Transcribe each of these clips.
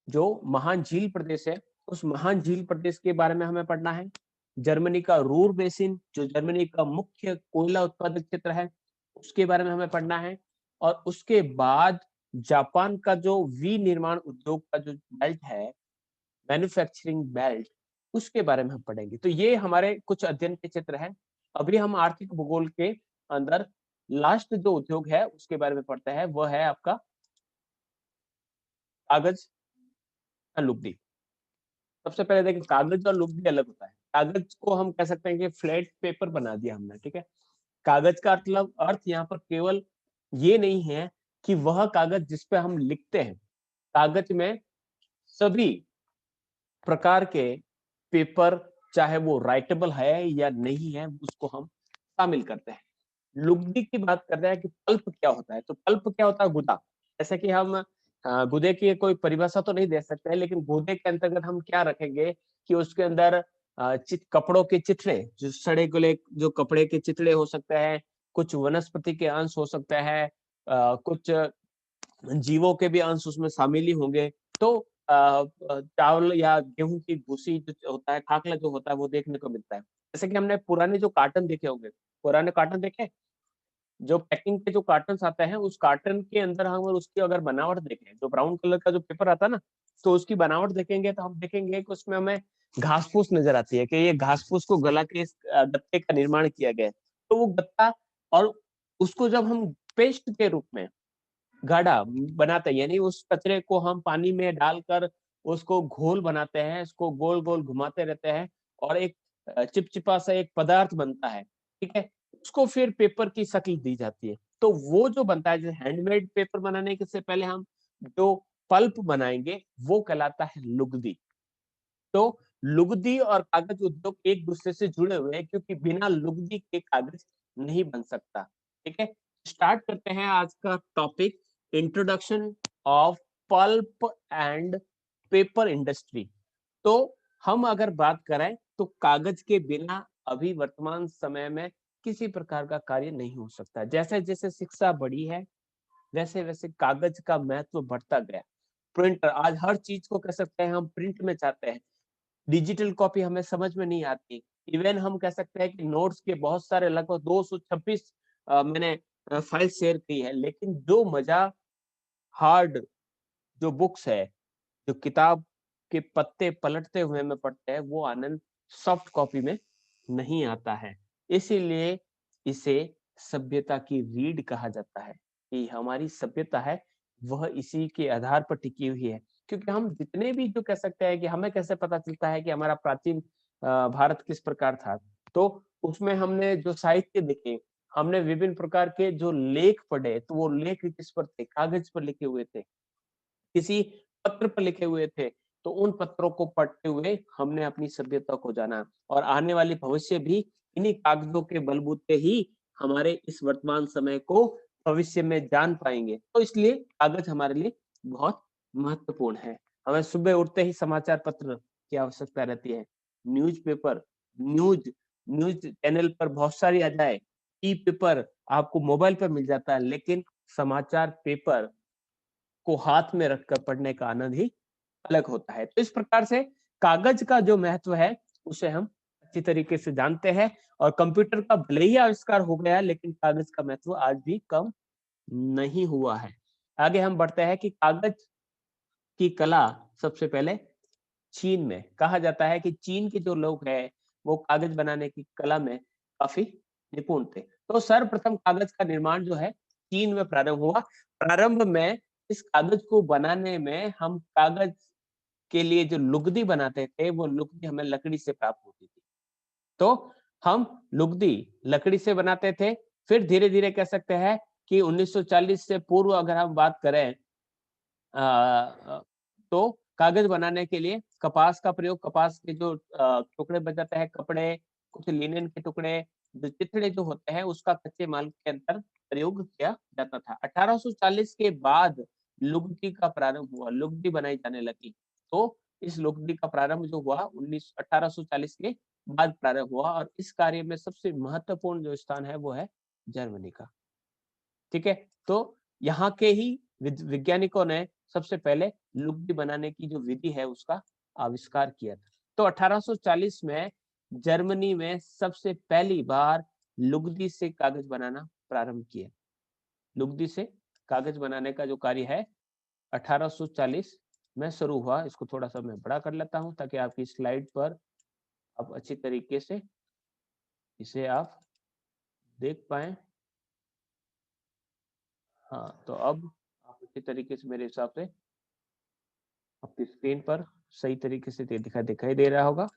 जो महान झील प्रदेश है, उस महान झील प्रदेश के बारे में हमें पढ़ना है। जर्मनी का रूर बेसिन, जो जर्मनी का मुख्य कोयला उत्पादक क्षेत्र है, उसके बारे में हमें पढ़ना है। और उसके बाद जापान का जो विनिर्माण उद्योग का जो बेल्ट है, मैन्युफैक्चरिंग बेल्ट, उसके बारे में हम पढ़ेंगे। तो ये हमारे कुछ अध्ययन के क्षेत्र हैं। अभी हम आर्थिक भूगोल के अंदर लास्ट जो उद्योग है उसके बारे में पढ़ते हैं, वो है आपका कागज और लुगदी। सबसे पहले देखिए, कागज और लुगदी अलग होता है। कागज को हम कह सकते हैं कि फ्लैट पेपर बना दिया हमने, ठीक है। कागज का मतलब अर्थ यहाँ पर केवल ये नहीं है कि वह कागज जिस पे हम लिखते हैं। कागज में सभी प्रकार के पेपर, चाहे वो राइटेबल है या नहीं है, उसको हम शामिल करते हैं। लुगदी की बात कर रहे हैं कि पल्प क्या होता है, तो पल्प क्या होता है? गुदा। जैसे कि हम गुदे की कोई परिभाषा तो नहीं दे सकते हैं, लेकिन गुदे के अंतर्गत हम क्या रखेंगे कि उसके अंदर कपड़ों के चिथड़े, जो सड़े गले जो कपड़े के चिथड़े हो सकते हैं, कुछ वनस्पति के अंश हो सकते हैं, कुछ जीवों के भी अंश उसमें शामिल ही होंगे। तो चावल या गेहूं की भूसी जो होता है, खाकला जो होता है, वो देखने को मिलता है। जैसे कि हमने पुराने जो कार्टन देखे होंगे, पुराने कार्टन देखे, जो पैकिंग के जो कार्टन्स आते हैं, उस कार्टन के अंदर हम और उसकी अगर बनावट देखें, जो ब्राउन कलर का जो पेपर आता है ना, तो उसकी बनावट देखेंगे तो हम देखेंगे कि उसमें हमें घास-फूस नज़र आती है कि ये घास-फूस को गला के इस गत्ते का निर्माण किया गया है। तो वो गत्ता, और उसको जब हम पेस्ट के रूप में गाढ़ा बनाते हैं, यानी उस कचरे को हम पानी में डालकर उसको घोल बनाते हैं, इसको गोल-गोल घुमाते रहते हैं और एक चिपचिपा सा एक पदार्थ बनता है, ठीक है? उसको फिर पेपर की शक्ल दी जाती है। तो वो जो बनता है, जैसे हैंडमेड पेपर बनाने के से पहले हम जो पल्प बनाएँगे, वो कहलाता है लुगदी। तो लुगदी और कागज उद्योग एक दूसरे से जुड़े हुए हैं, क्योंकि बिना लुगदी के कागज नहीं बन सकता। ठीक है, स्टार्ट करते हैं आज का topic, introduction of pulp and paper industry. तो हम अगर बात करें तो कागज के बिना अभी वर्तमान समय में किसी प्रकार का कार्य नहीं हो सकता। जैसे जैसे शिक्षा बढ़ी है, वैसे वैसे कागज का महत्व बढ़ता गया। प्रिंटर, आज हर चीज को कह सकते हैं हम प्रिंट में चाहते हैं। डिजिटल कॉपी हमें समझ में नहीं आती। इवन हम कह सकते हैं कि नोट्स के बहुत सारे, लगभग 226 मैंने फाइल शेयर की है, लेकिन जो मजा हार्ड जो बुक्स है, जो किताब के पत्ते पलटते हुए में पढ़ते हैं, वो आनंद सॉफ्ट कॉपी में नहीं आता है। इसीलिए इसे सभ्यता की रीढ़ कहा जाता है, कि हमारी सभ्यता है वह इसी के आधार पर टिकी हुई है। क्योंकि हम जितने भी जो कह सकते हैं कि हमें कैसे पता चलता है कि हमारा प्राचीन भारत किस प्रकार था, तो उसमें हमने जो साहित्य देखे, हमने विभिन्न प्रकार के जो लेख पढ़े, तो वो लेख किस पर थे? कागज पर लिखे हुए थे। किसी पत्र पर लिखे हुए थे, तो उन पत्रों को पढ़ते हुए हमने अपनी सभ्यता को जाना, और आने वाली भविष्य भी इन्हीं कागज़ों के बलबूते ही हमारे इस वर्तमान समय को भविष्य में जान पाएँगे। तो इसलिए कागज़ हमारे लिए बहुत महत्वपूर्ण है। हमें सुबह उठते ही समाचार पत्र की आवश्यकता रहती है। न्यूज़पेपर, न्यूज़ न्यूज़ चैनल पर बहुत सारी आ जाए, ई-पेपर आपको मोबाइल पर मिल जाता है, लेकिन समाचार पेपर को हाथ में रखकर पढ़ने का आनंद ही अलग होता है। तो इस प्रकार से कागज का जो महत्व है, उसे हम अच्छी तरीके से जानते हैं, और कंप्यूटर का भले ही आविष्कार हो गया है, लेकिन कागज का महत्व आज भी कम नहीं हुआ है। आगे हम बढ़ते हैं कि कागज की कला सबसे पहले चीन में, कहा जाता है कि चीन के जो लोग हैं, वो कागज बनाने की कला में काफ़ी निपुण थे। तो सर्वप्रथम कागज का निर्माण जो है, चीन में प्रारंभ हुआ। प्रारंभ में इस कागज को बनाने में हम कागज के लिए जो लुगदी बनाते थे, वो लुगदी हमें लकड़ी से प्राप्त होती थी। तो हम लुगदी लकड़ी से बनाते थे। फिर धीरे-धीरे कह सकते हैं कि 1940 से पूर्व अगर हम बात करें, तो कागज बनाने के लिए कपास का प्रयोग, कपास के जो टुकड़े बच जाते हैं, कपड़े, कुछ लिनेन के टुकड़े, जो चिथड़े जो होते हैं, उसका कच्चे माल के अंदर प्रयोग किया जाता था। 1840 के बाद लुगदी का प्रारंभ हुआ, लुगदी बनाई जाने लगी। तो इस लुगदी का प्रारंभ जो हुआ 1840 के बाद प्रारंभ हुआ, और इस कार्य में सबसे महत्वपूर्ण जो स्थान है, वो है जर्मनी का। ठीक है? तो यहाँ के ही वैज्ञानिकों ने सबसे पहले लुगदी बनाने की जो विधि है उसका आविष्कार किया था। तो 1840 में जर्मनी में सबसे पहली बार लुगदी से कागज बनाना प्रारंभ किया। लुगदी से कागज बनाने का जो कार्य है 1840 में शुरू हुआ। इसको थोड़ा सा मैं बड़ा कर लेता हूं ताकि आपकी स्लाइड पर आप अच्छी तरीके से इसे आप देख पाए। हाँ, तो अब आप अच्छी तरीके से मेरे हिसाब से आपकी स्क्रीन पर सही तरीके से दिखाई दे रहा होगा।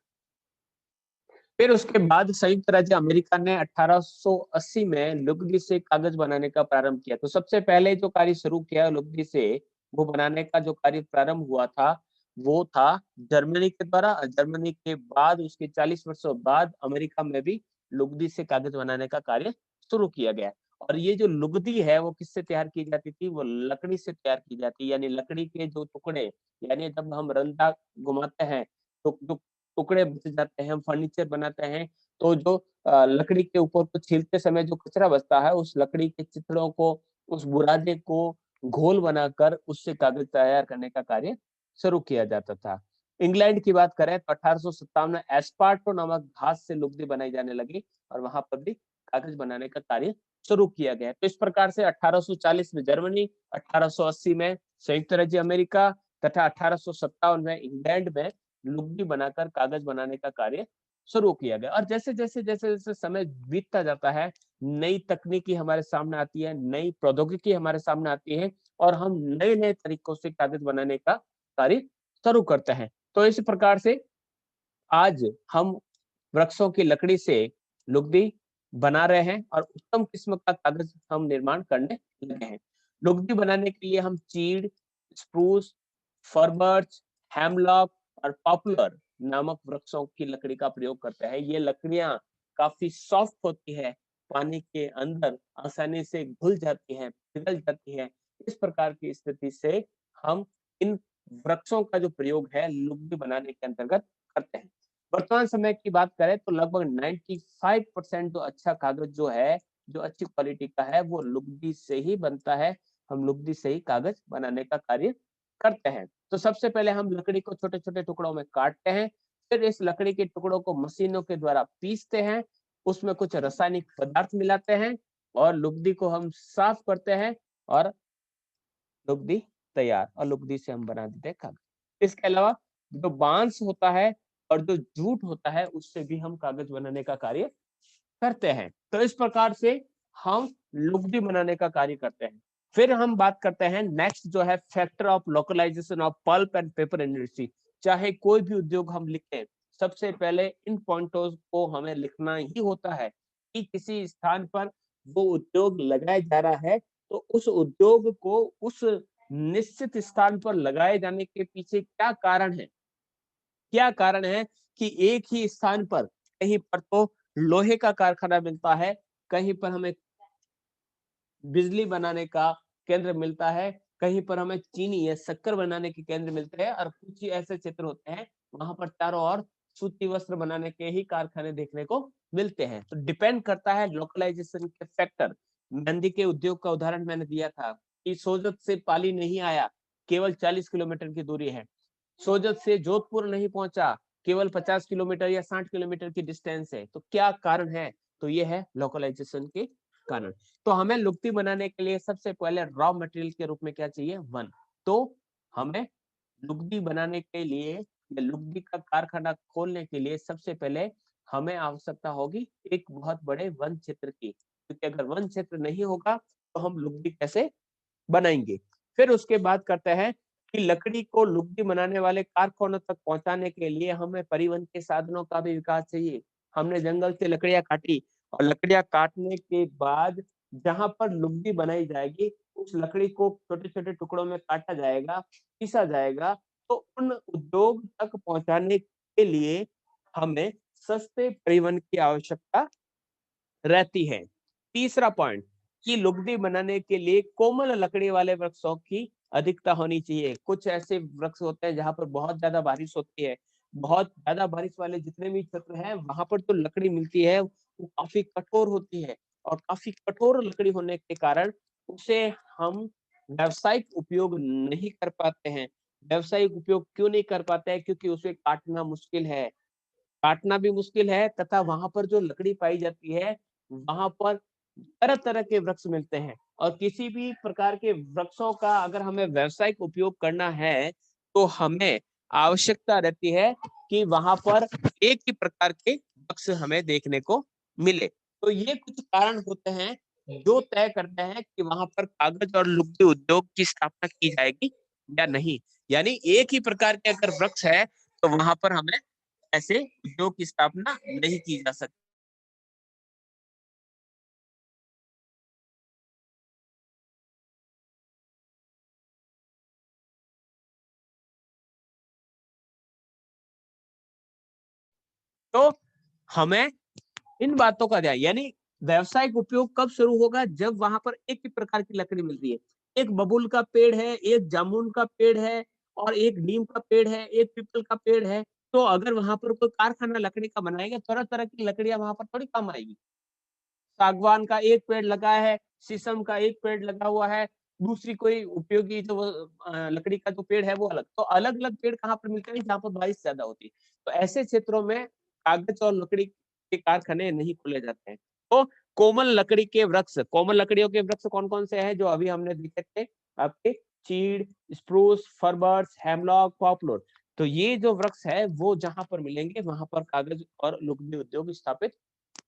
फिर उसके बाद संयुक्त राज्य अमेरिका ने 1880 में लुगदी से कागज बनाने का प्रारंभ किया। तो सबसे पहले जो कार्य शुरू किया लुगदी से वो बनाने का जो कार्य प्रारंभ हुआ था वो था जर्मनी के द्वारा। जर्मनी के बाद उसके 40 वर्षों बाद अमेरिका में भी लुगदी से कागज बनाने का कार्य शुरू किया गया। और ये जो लुगदी है वो किससे तैयार की जाती थी? वो लकड़ी से तैयार की जाती, यानी लकड़ी के जो टुकड़े, यानी जब हम रंदा घुमाते हैं तो जो टुकड़े बच जाते हैं, हम फर्नीचर बनाते हैं, तो जो लकड़ी के ऊपर को छीलते समय जो कचरा बचता है, उस लकड़ी के चिथड़ों को, उस बुरादे को घोल बनाकर उससे कागज तैयार करने का कार्य शुरू किया जाता था। इंग्लैंड की बात करें तो 1857 में एस्पार्टो नामक घास से लुगदी बनाई जाने लगी और वहां पर भी कागज बनाने का कार्य शुरू किया गया। तो इस प्रकार से 1840 में जर्मनी, 1880 में संयुक्त राज्य अमेरिका तथा 1857 में इंग्लैंड में लुगदी बनाकर कागज बनाने का कार्य शुरू किया गया। और जैसे-जैसे समय बीतता जाता है, नई तकनीकी हमारे सामने आती है, नई प्रौद्योगिकी हमारे सामने आती है और हम नए-नए तरीकों से कागज बनाने का कार्य शुरू करते हैं। तो इस प्रकार से आज हम वृक्षों की लकड़ी से लुगदी बना रहे हैं और उत्तम किस्म का कागज हम निर्माण करने लगे हैं। लुगदी बनाने के लिए हम चीड़, स्प्रूस, फर-बर्च, हेमलॉक और पॉपुलर नामक वृक्षों की लकड़ी का प्रयोग करते हैं। ये लकड़ियाँ काफ़ी सॉफ्ट होती है, पानी के अंदर आसानी से घुल जाती हैं, पिघल जाती हैं। इस प्रकार की स्थिति से हम इन वृक्षों का जो प्रयोग है लुगदी बनाने के अंतर्गत करते हैं। वर्तमान समय की बात करें तो लगभग 95% जो अच्छा कागज जो है, जो अच्छी क्वालिटी का है, वो लुगदी से ही बनता है। हम लुगदी से ही कागज बनाने का कार्य करते हैं। तो सबसे पहले हम लकड़ी को छोटे-छोटे टुकड़ों में काटते हैं, फिर इस लकड़ी के टुकड़ों को मशीनों के द्वारा पीसते हैं, उसमें कुछ रासायनिक पदार्थ मिलाते हैं और लुगदी को हम साफ करते हैं और लुगदी तैयार, और लुगदी से हम बना देते हैं कागज। इसके अलावा जो बांस होता है और जो जूट होता है उससे भी हम कागज बनाने का कार्य करते हैं। तो इस प्रकार से हम लुगदी बनाने का कार्य करते हैं। फिर हम बात करते हैं नेक्स्ट जो है factor of localisation of pulp and paper industry. चाहे कोई भी उद्योग हम लिखें, सबसे पहले इन पॉइंटों को हमें लिखना ही होता है कि किसी स्थान पर वो उद्योग लगाया जा रहा है तो उस उद्योग को उस निश्चित स्थान पर लगाए जाने के पीछे क्या कारण है? क्या कारण है कि एक ही स्थान पर कहीं पर तो लोहे का कारखाना मिलता है, कहीं पर हमें बिजली बनाने का केंद्र मिलता है, कहीं पर हमें चीनी या शक्कर बनाने के केंद्र मिलते हैं और कुछ ही ऐसे क्षेत्र होते हैं, वहाँ पर चारों ओर सूती वस्त्र बनाने के ही कारखाने देखने को मिलते हैं। तो डिपेंड करता है लोकलाइजेशन के फैक्टर। मेहंदी के उद्योग का उदाहरण मैंने दिया था कि सोजत से पाली नहीं आया, केवल 40 किलोमीटर की दूरी है। सोजत से जोधपुर नहीं पहुंचा, केवल 50 किलोमीटर या 60 किलोमीटर की डिस्टेंस है। तो क्या कारण है? तो ये है लोकलाइजेशन के कारण। तो हमें लुगदी बनाने के लिए सबसे पहले रॉ मटेरियल के रूप में क्या चाहिए? वन। तो हमें लुगदी बनाने के लिए या लुगदी का कारखाना खोलने के लिए सबसे पहले हमें आवश्यकता होगी एक बहुत बड़े वन क्षेत्र की, क्योंकि अगर वन क्षेत्र नहीं होगा तो हम लुगदी कैसे बनाएंगे। फिर उसके बाद करते हैं कि लकड़ी को लुगदी बनाने वाले कारखानों तक पहुंचाने के लिए हमें परिवहन के साधनों का भी विकास चाहिए। हमने जंगल से लकड़ियां काटी और लकड़ियां काटने के बाद जहां पर लुगदी बनाई जाएगी उस लकड़ी को छोटे-छोटे टुकड़ों में काटा जाएगा, पीसा जाएगा। तो उन उद्योग तक पहुंचाने के लिए हमें सस्ते परिवहन की आवश्यकता रहती है। तीसरा पॉइंट कि लुगदी बनाने के लिए कोमल लकड़ी वाले वृक्षों की अधिकता होनी चाहिए। कुछ ऐसे वृक्ष होते हैं जहाँ पर बहुत ज़्यादा बारिश होती है। बहुत ज़्यादा बारिश वाले जितने भी क्षेत्र हैं वहाँ पर जो लकड़ी मिलती है वो काफ़ी कठोर होती है और काफ़ी कठोर लकड़ी होने के कारण उसे हम व्यावसायिक उपयोग नहीं कर पाते हैं। व्यावसायिक उपयोग क्यों नहीं कर पाते हैं? क्योंकि उसे काटना मुश्किल है। काटना भी मुश्किल है तथा वहाँ पर जो लकड़ी पाई जाती है, वहाँ पर तरह-तरह के वृक्ष मिलते हैं और किसी भी प्रकार के वृक्षों का अगर हमें व्यावसायिक उपयोग करना है, तो हमें आवश्यकता रहती है कि वहाँ पर एक ही प्रकार के वृक्ष हमें देखने को मिले। तो ये कुछ कारण होते हैं, जो तय करते हैं कि वहाँ पर कागज और लुगदी उद्योग की स्थापना की जाएगी या नहीं। यानी एक ही प्रकार के अगर वृक्ष है, तो वहाँ पर हमें ऐसे उद्योग की स्थापना नहीं की जा सकती। तो हमें इन बातों का ध्यान यानी व्यावसायिक उपयोग कब शुरू होगा जब वहां पर एक ही प्रकार की लकड़ी मिल रही है। एक बबूल का पेड़ है, एक जामुन का पेड़ है और एक नीम का पेड़ है, एक पीपल का पेड़ है। तो अगर वहां पर कोई कारखाना लकड़ी का बनाएगा, तरह तरह की लकड़ियां वहां पर थोड़ी काम आएगी। सागवान का एक पेड़ लगा है, शीशम का एक पेड़ लगा हुआ है, दूसरी कोई उपयोगी जो लकड़ी का जो पेड़ है वो अलग। तो अलग-अलग पेड़ कहाँ पर मिलते हैं जहाँ पर बारिश ज़्यादा होती है। तो ऐसे क्षेत्रों में कागज और लकड़ी के कारखाने नहीं खोले जाते हैं। तो कोमल लकड़ी के वृक्ष, कोमल लकड़ियों के वृक्ष कौन-कौन से हैं जो अभी हमने देखे थे आपके चीड़, स्प्रूस, फरबर्स, हेमलॉक, पॉपुलर। तो ये जो वृक्ष है वो जहाँ पर मिलेंगे वहाँ पर कागज और लुगदी उद्योग स्थापित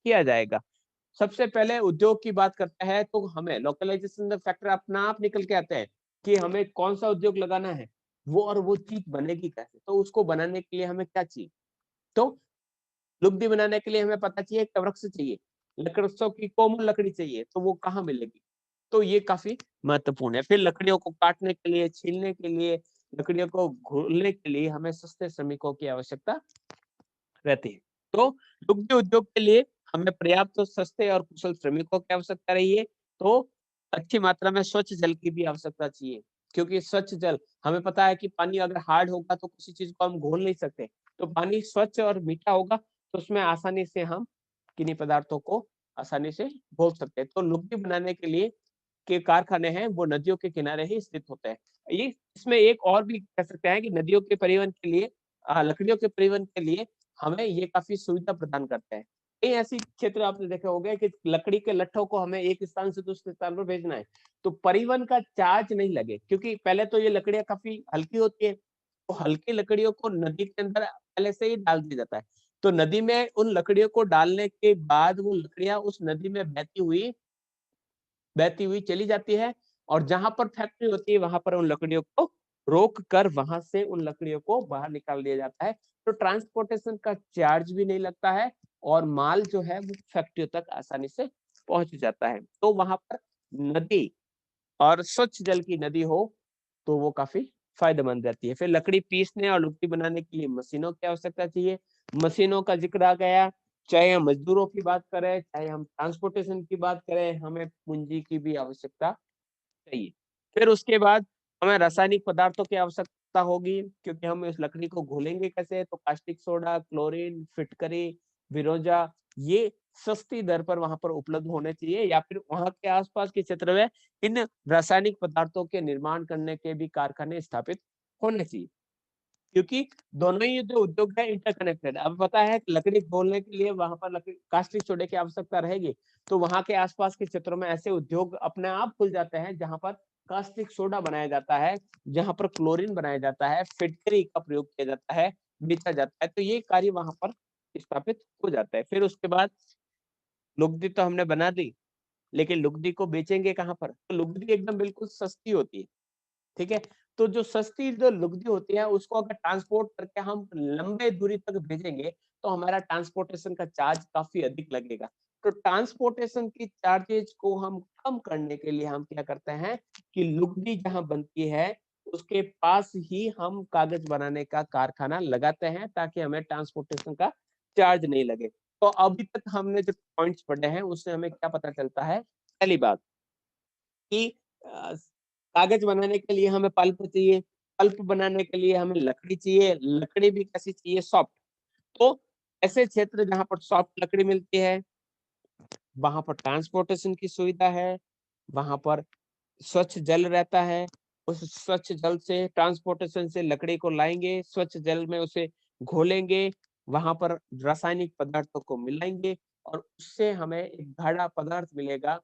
किया जाएगा। सबसे पहले उद्योग की बात करते हैं तो हमें लोकलाइजेशन फैक्टर अपना आप निकल के आते हैं कि हमें कौन सा उद्योग लगाना है वो और वो चीज बनेगी कैसे। तो उसको बनाने के लिए हमें क्या चाहिए? तो लुगदी बनाने के लिए हमें पता चाहिए कि वृक्ष चाहिए, वृक्षों की कोमल लकड़ी चाहिए, तो वो कहाँ मिलेगी? तो ये काफी महत्वपूर्ण है। फिर लकड़ियों को काटने के लिए, छीलने के लिए, लकड़ियों को घोलने के लिए हमें सस्ते श्रमिकों की आवश्यकता रहती है। तो दुग्ध उद्योग के लिए हमें पर्याप्त सस्ते और कुशल श्रमिकों की आवश्यकता रही है। तो अच्छी मात्रा में स्वच्छ जल की भी आवश्यकता चाहिए, क्योंकि स्वच्छ जल हमें पता है कि पानी अगर हार्ड होगा तो किसी चीज़ को हम घोल नहीं सकते। तो पानी स्वच्छ और मीठा होगा तो उसमें आसानी से हम किन्हीं पदार्थों को आसानी से घोल सकते हैं। तो लुगदी बनाने के लिए के कारखाने हैं वो नदियों के किनारे ही स्थित होते हैं। ये इसमें एक और भी कह सकते हैं कि नदियों के परिवहन के लिए लकड़ियों के परिवहन के लिए हमें ये काफ़ी सुविधा प्रदान करता है। कई ऐसी क्षेत्र आपने देखे होंगे कि लकड़ी के लट्ठों को हमें एक स्थान से दूसरे स्थान पर भेजना है, तो परिवहन का चार्ज नहीं लगे क्योंकि पहले तो ये लकड़ियाँ काफ़ी हल्की होती है, तो हल्की लकड़ियों को नदी के अंदर पहले से ही डाल दिया जाता है। तो नदी में उन लकड़ियों को डालने के बाद वो लकड़ियाँ उस नदी में बहती हुई चली जाती है और जहाँ पर फैक्ट्री होती है वहाँ पर उन लकड़ियों को रोक कर वहाँ से उन लकड़ियों को बाहर निकाल दिया जाता है। तो ट्रांसपोर्टेशन का चार्ज भी नहीं लगता है और माल जो है वो फैक्ट्रियों तक आसानी से पहुँच जाता है। तो वहाँ पर नदी और स्वच्छ जल की नदी हो तो वो काफ़ी फ़ायदेमंद रहती है। फिर लकड़ी पीसने और लुगदी बनाने के लिए मशीनों की आवश्यकता चाहिए। मशीनों का ज़िक्र आ गया, चाहे हम मज़दूरों की बात करें, चाहे हम ट्रांसपोर्टेशन की बात करें, हमें पूँजी की भी आवश्यकता चाहिए। फिर उसके बाद हमें रासायनिक पदार्थों की आवश्यकता होगी क्योंकि हम इस लकड़ी को घोलेंगे कैसे? तो कास्टिक सोडा, क्लोरीन, फिटकरी, विरोजा ये सस्ती दर पर वहाँ पर उपलब्ध होने चाहिए या फिर वहाँ के आस-पास के क्षेत्र में इन रासायनिक पदार्थों के निर्माण करने के भी कारखाने स्थापित होने चाहिए। क्योंकि दोनों ही जो उद्योग है इंटरकनेक्टेड है। अब पता है कि लकड़ी खोलने के लिए वहाँ पर लकड़ी कास्टिक सोडे की आवश्यकता रहेगी, तो वहाँ के आस-पास के क्षेत्रों में ऐसे उद्योग अपने आप खुल जाते हैं जहाँ पर कास्टिक सोडा बनाया जाता है, जहाँ पर क्लोरीन बनाया जाता है, फिटकरी का प्रयोग किया जाता है, बेचा जाता है, तो ये कार्य वहाँ पर स्थापित हो जाता है। फिर उसके बाद लुगदी तो हमने बना दी, लेकिन लुगदी को बेचेंगे कहाँ पर? तो लुगदी एकदम बिल्कुल सस्ती होती है। ठीक है? तो जो सस्ती जो लुगदी होती है उसको अगर ट्रांसपोर्ट करके हम लंबे दूरी तक भेजेंगे, तो हमारा ट्रांसपोर्टेशन का चार्ज काफ़ी अधिक लगेगा। तो ट्रांसपोर्टेशन की चार्जेज़ को हम कम करने के लिए हम क्या करते हैं कि लुगदी जहाँ बनती है, उसके पास ही हम कागज़ बनाने का कारखाना लगाते हैं ताकि हमें ट्रांसपोर्टेशन का चार्ज नहीं लगे। तो अभी तक हमने जो पॉइंट्स पढ़े हैं उससे हमें क्या पता चलता है? पहली बात कि अ, कागज बनाने के लिए हमें पल्प चाहिए, पल्प बनाने के लिए हमें लकड़ी चाहिए, लकड़ी भी कैसी चाहिए सॉफ्ट। तो ऐसे क्षेत्र जहाँ पर सॉफ्ट लकड़ी मिलती है, वहाँ पर ट्रांसपोर्टेशन की सुविधा है, वहाँ पर स्वच्छ जल रहता है, उस स्वच्छ जल से ट्रांसपोर्टेशन से लकड़ी को लाएंगे, स्वच्छ जल में उसे घोलेंगे, वहां पर रासायनिक पदार्थों को मिलाएंगे और उससे हमें एक गाढ़ा पदार्थ मिलेगा।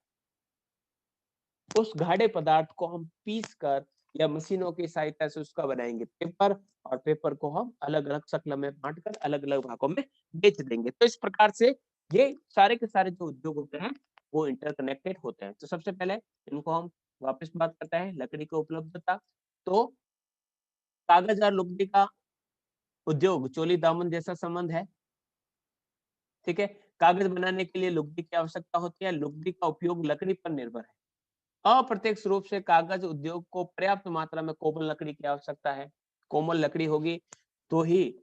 उस गाढ़े पदार्थ को हम पीस कर या मशीनों की सहायता से उसका बनाएंगे पेपर, और पेपर को हम अलग अलग शक्ल में बांट कर अलग अलग भागों में बेच देंगे। तो इस प्रकार से ये सारे के सारे जो उद्योग होते हैं वो इंटरकनेक्टेड होते हैं। तो सबसे पहले इनको हम वापस बात करते हैं, लकड़ी की उपलब्धता। तो कागज और लुगदी का उद्योग चोली दामन जैसा संबंध है, ठीक है। कागज बनाने के लिए लुगदी की आवश्यकता होती है, लुगदी का उपयोग लकड़ी पर निर्भर है। अप्रत्यक्ष रूप से कागज उद्योग को पर्याप्त मात्रा में कोमल लकड़ी की आवश्यकता है। कोमल लकड़ी होगी तो ही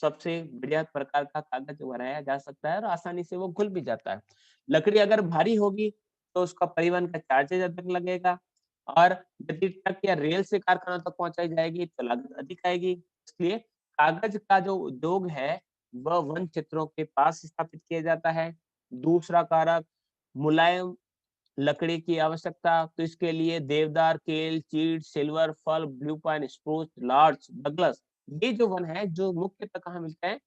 सबसे बढ़िया प्रकार का कागज बनाया जा सकता है और आसानी से वो घुल भी जाता है। लकड़ी अगर भारी होगी तो उसका परिवहन का चार्जेज अधिक लगेगा, और यदि ट्रक या रेल से कारखाना तक पहुंचाई जाएगी तो लागत अधिक आएगी। इसलिए कागज का जो उद्योग है वह वन क्षेत्रों के पास स्थापित किया जाता है। दूसरा कारक, मुलायम लकड़ी की आवश्यकता। तो इसके लिए देवदार, केल, चीड़, सिल्वर, फल, blue pine, spruce, larch, Douglas, ये जो वन है जो मुख्यतः कहाँ मिलते हैं,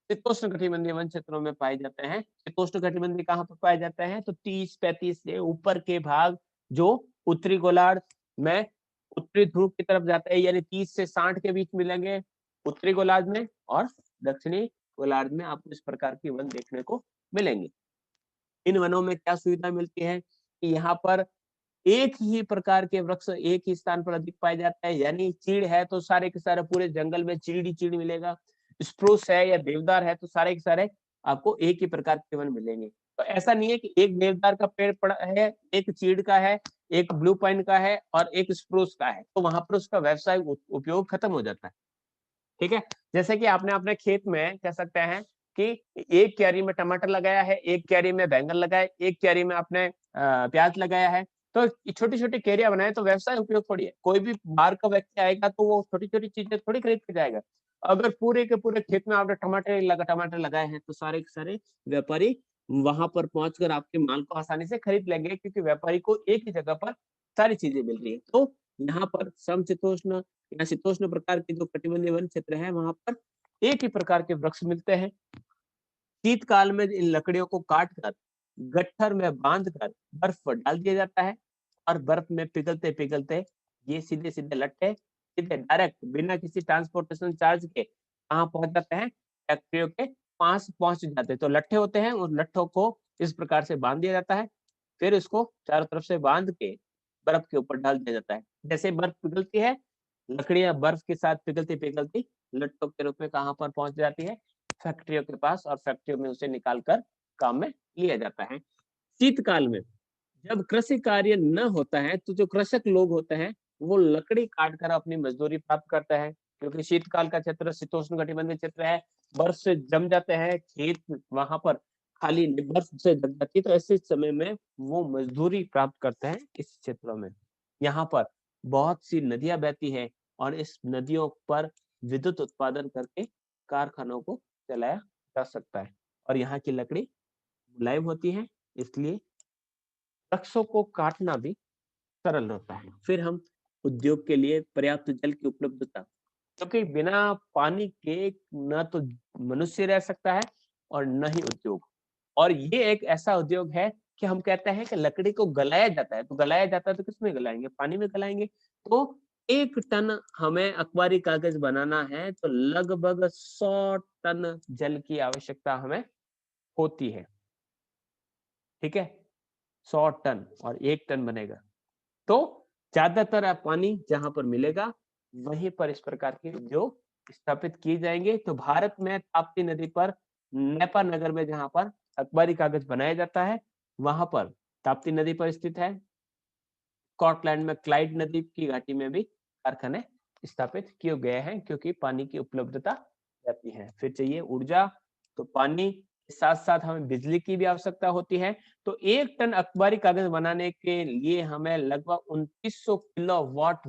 शीतोष्ण कटिबंधीय वन क्षेत्रों में पाए जाते हैं। शीतोष्ण कटिबंधीय कहाँ पर पाए जाते हैं, तो 30-35 से ऊपर के भाग जो उत्तरी गोलार्ध में उत्तरी ध्रुव की तरफ जाता है, यानी 30 से 60 के बीच मिलेंगे उत्तरी गोलार्ध में, और दक्षिणी गोलार्ध में आपको इस प्रकार के वन देखने को मिलेंगे। इन वनों में क्या सुविधा मिलती है कि यहाँ पर एक ही प्रकार के वृक्ष एक ही स्थान पर अधिक पाए जाते हैं, यानी चीड़ है तो सारे के सारे पूरे जंगल में चीड़ ही चीड़ मिलेगा। स्प्रूस है या देवदार है तो सारे के सारे आपको एक ही प्रकार के वन मिलेंगे। तो ऐसा नहीं है कि एक देवदार का पेड़ पड़ा है, एक चीड़ का है, एक ब्लू पाइन का है और एक स्प्रूस का है, तो वहां पर उसका व्यवसायिक उपयोग खत्म हो जाता है। ठीक है, जैसे कि आपने अपने खेत में कह सकते हैं कि एक क्यारी में टमाटर लगाया है, एक क्यारी में बैंगन लगाए, एक क्यारी में आपने प्याज लगाया है, तो छोटी छोटी क्यारियां बनाए तो व्यवसाय उपयोग थोड़ी है। कोई भी बाहर का व्यक्ति आएगा तो वो छोटी छोटी चीजें थोड़ी खरीद के जाएगा। अगर पूरे के पूरे खेत में आपने टमाटर लगाए हैं तो सारे के सारे व्यापारी वहां पर पहुंचकर आपके माल को आसानी से खरीद लेंगे, क्योंकि व्यापारी को एक ही जगह पर सारी चीजें मिल रही है। तो यहाँ पर समशीतोष्ण या शीतोष्ण प्रकार के जो कटिबंधीय वन क्षेत्र है वहां पर एक ही प्रकार के वृक्ष मिलते हैं। शीतकाल में इन लकड़ियों को काट कर गट्ठर में बांध कर बर्फ पर डाल दिया जाता है, और बर्फ में पिघलते पिघलते ये सीधे सीधे लट्ठे सीधे डायरेक्ट बिना किसी ट्रांसपोर्टेशन चार्ज के कहाँ पहुंच जाते हैं, फैक्ट्रियों के पास पहुंच जाते हैं। तो लट्ठे होते हैं, उन लट्ठों को इस प्रकार से बांध दिया जाता है, फिर इसको चारों तरफ से बांध के बर्फ के ऊपर डाल दिया जाता है। जैसे बर्फ पिघलती है, लकड़ियां बर्फ के साथ पिघलती पिघलती लट्टों के रूप में कहाँ पर पहुंच जाती है, फैक्ट्रियों के पास, और फैक्ट्रियों में उसे निकाल कर काम में लिया जाता है। शीतकाल में जब कृषि कार्य न होता है तो जो कृषक लोग होते हैं वो लकड़ी काट कर अपनी मजदूरी प्राप्त करते हैं, क्योंकि शीतकाल का क्षेत्र शीतोष्ण कटिबंधीय क्षेत्र है, बर्फ से जम जाते हैं खेत, वहां पर खाली बर्फ से जम जाती है, तो ऐसे समय में वो मजदूरी प्राप्त करते हैं इस क्षेत्रों में। यहाँ पर बहुत सी नदियां बहती है और इस नदियों पर विद्युत उत्पादन करके कारखानों को चलाया जा सकता है, और यहाँ की लकड़ी मुलायम होती है, इसलिए वृक्षों को काटना भी सरल होता है। फिर हम उद्योग के लिए पर्याप्त जल की उपलब्धता, क्योंकि बिना पानी के न तो मनुष्य रह सकता है और न ही उद्योग। और ये एक ऐसा उद्योग है कि हम कहते हैं कि लकड़ी को गलाया जाता है, तो गलाया जाता है तो किसमें गलाएंगे, पानी में गलाएंगे। तो 1 टन हमें अखबारी कागज बनाना है तो लगभग 100 टन जल की आवश्यकता हमें होती है। ठीक है, 100 टन और 1 टन बनेगा। तो ज्यादातर पानी जहां पर मिलेगा वहीं पर इस प्रकार के उद्योग स्थापित किए जाएंगे। तो भारत में ताप्ती नदी पर नेपा नगर में जहां पर अखबारी कागज बनाया जाता है, वहां पर ताप्ती नदी पर स्थित है। स्कॉटलैंड में क्लाइड नदी की घाटी में भी कारखाने स्थापित किए गए हैं, क्योंकि पानी की उपलब्धता रहती है। फिर चाहिए ऊर्जा, तो पानी के साथ साथ हमें बिजली की भी आवश्यकता होती है। तो 1 टन अखबारी कागज बनाने के लिए हमें लगभग 2900 किलोवाट